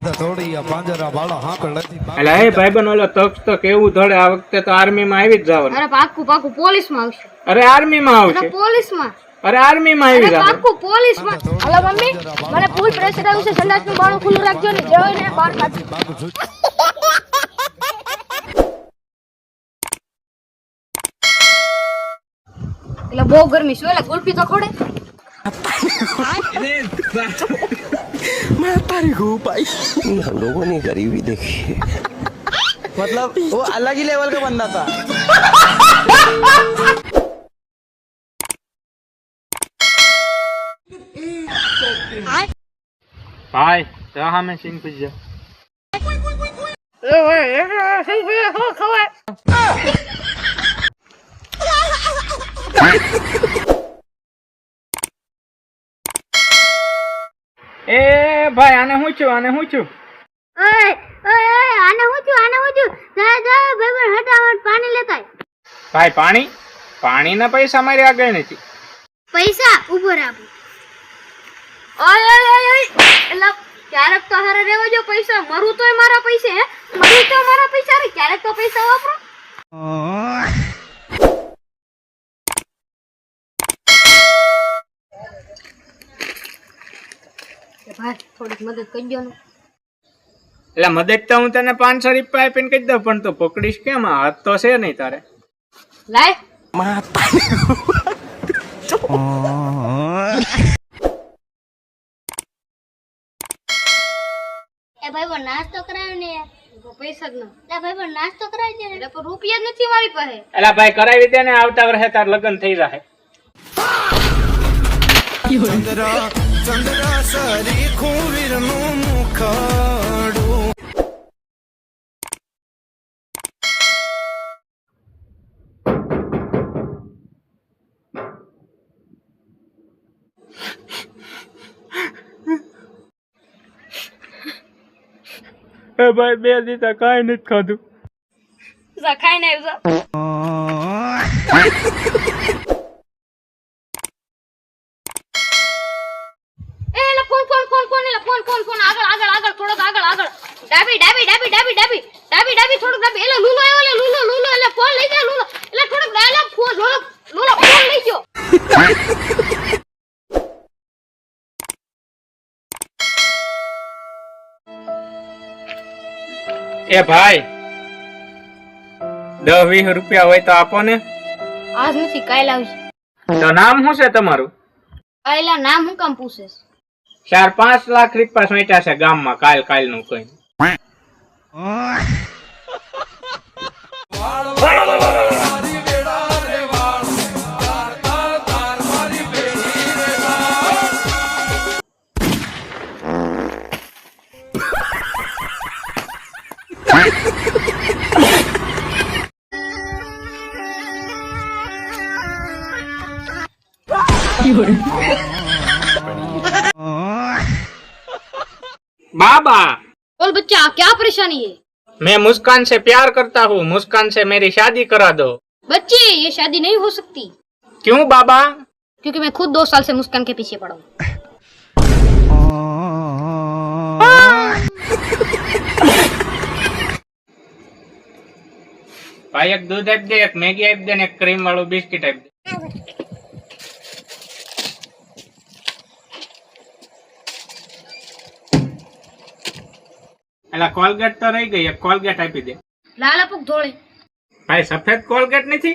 એટલે હે ભાઈબંધ ઓલો તક એવું ધડે આ વખતે તો આર્મી માં આવી જ જવાનું. અરે પાક્કું પાક્કું પોલીસ માં આવશે. અરે આર્મી માં આવશે. પોલીસ માં. અરે આર્મી માં આવી જવાનું. પાક્કું પોલીસ માં. હલો મમ્મી મને ફૂલ પ્રેશર આવ્યું છે. સંડાસ નું બાણું ખુલ્લું રાખજો ને જોઈને બહાર કાઢજો. એટલે બહુ ગરમી છે. એટલે ગુલ્ફી તો ખોડે. मैं तारी हूँ भाई हम लोगों ने गरीबी देखी मतलब वो अलग ही लेवल का बंदा था भाई तो हमें सिंह पूछ ए भाई आने हूँ છું ઓય ઓય ઓય આને હું છું જા જા ભાઈ હટાવટ પાણી લેતા ભાઈ પાણીના પૈસા મારી આગળ નથી. પૈસા ઉભો રાખો. ઓય ઓય ઓય એટલે ક્યારેક તો હારે રહેવા જો પૈસા મરું તોય મારા પૈસા હે મરું તો મારા પૈસા રે ક્યારેક તો પૈસા વાપરો. ભાઈ થોડીક મદદ કરજો ને. એટલે મદદ તો હું તને 500 રૂપિયા આપીને કહી દઉં પણ તું પકડીશ કેમ? હાથ તો છે નહીં તારે. લાય એ ભાઈ પણ નાસ્તો કરાવ્યો ને યાર. પૈસા જ ન. ભાઈ પણ નાસ્તો કરાવી દે ને. એટલે રૂપિયા જ નથી મારી પાસે. એટલે ભાઈ કરાવી દે ને આવતા વર્ષે તાર લગ્ન થઈ જાય. ચંદ્રા સરી ખૂવીર નું મુખડું એ ભાઈ 2 દીધા કાંઈ નથી ખાધું. ખાઈને આવ્યો. ફોન આગળ થોડોક આગળ ડાબી થોડુંક ડાબી. એટલે લૂલો એટલે ફોન લઈ જા લૂલો. એટલે થોડુંક ડાયલોગ ફોન લૂલો ફોન લઈ ગયો. એ ભાઈ 10-20 રૂપિયા હોય તો આપો ને. આજ નથી કાલ આવશે. તો નામ શું છે તમારું? આયલા નામ હું કામ પૂછેસ? 4-5 લાખ રૂપિયા સોંટ્યા છે ગામમાં કાલ નું કઈ. बाबा बोल बच्चा क्या परेशानी है? मैं मुस्कान से प्यार करता हूँ, मुस्कान से मेरी शादी करा दो। बच्चे ये शादी नहीं हो सकती। क्यों बाबा? क्योंकि मैं खुद 2 साल से मुस्कान के पीछे पड़ा हूँ। भाई एक दूध आप दे, एक मैगी आप दे, एक क्रीम वालों बिस्किट आप दे। अला कोलगेट तो रही गई, एक कोलगेट आपी दे। लाला पुक धोळे। भाई सफेद कोलगेट नहीं थी?